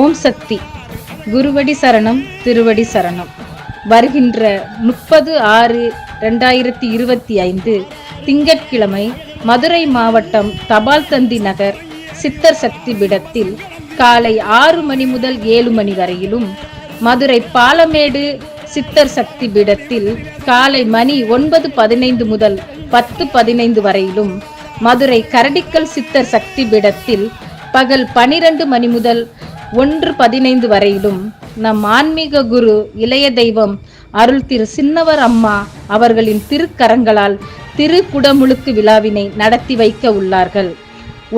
ஓம் சக்தி. குருவடி சரணம், திருவடி சரணம். வருகின்ற 30/6/2025 திங்கட்கிழமை மதுரை மாவட்டம் தபால் தந்தி நகர் சித்தர் சக்தி பீடத்தில் காலை 6 மணி முதல் 7 மணி வரையிலும், மதுரை பாலமேடு சித்தர் சக்தி பீடத்தில் காலை மணி 9:15 முதல் 10:15 வரையிலும், மதுரை கரடிக்கல் சித்தர் சக்தி பீடத்தில் பகல் 12 மணி முதல் 1:15 வரையிலும் நம் ஆன்மீக குரு இளைய தெய்வம் அருள் திரு சின்னவர் அம்மா அவர்களின் திருக்கரங்களால் திருக்குடமுழுக்கு விழாவினை நடத்தி வைக்க உள்ளார்கள்.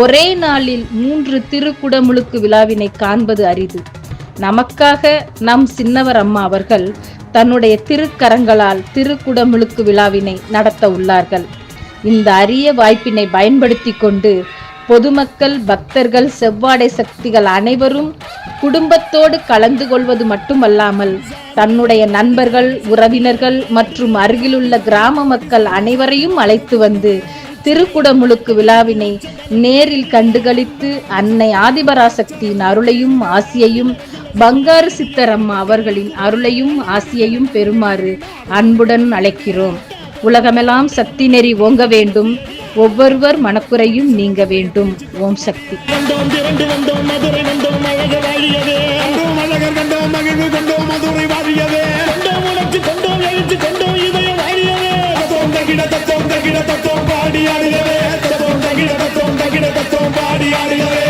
ஒரே நாளில் 3 திருக்குடமுழுக்கு விழாவினை காண்பது அரிது. நமக்காக நம் சின்னவர் அம்மா அவர்கள் தன்னுடைய திருக்கரங்களால் திருக்குடமுழுக்கு விழாவினை நடத்த உள்ளார்கள். இந்த அரிய வாய்ப்பினை பயன்படுத்தி கொண்டு பொதுமக்கள், பக்தர்கள், செவ்வாடை சக்திகள் அனைவரும் குடும்பத்தோடு கலந்து கொள்வது மட்டுமல்லாமல் தன்னுடைய நண்பர்கள், உறவினர்கள் மற்றும் அருகிலுள்ள கிராம மக்கள் அனைவரையும் அழைத்து வந்து திருக்குடமுழுக்கு விழாவினை நேரில் கண்டுகளித்து அன்னை ஆதிபராசக்தியின் அருளையும் ஆசியையும், பங்காரு சித்தரம்மா அவர்களின் அருளையும் ஆசியையும் பெறுமாறு அன்புடன் அழைக்கிறோம். உலகமெல்லாம் சக்தி நெறி ஓங்க வேண்டும், ஒவ்வொருவர் மனக்குறையும் நீங்க வேண்டும். ஓம் சக்தி. பாடி ஆடுகிறே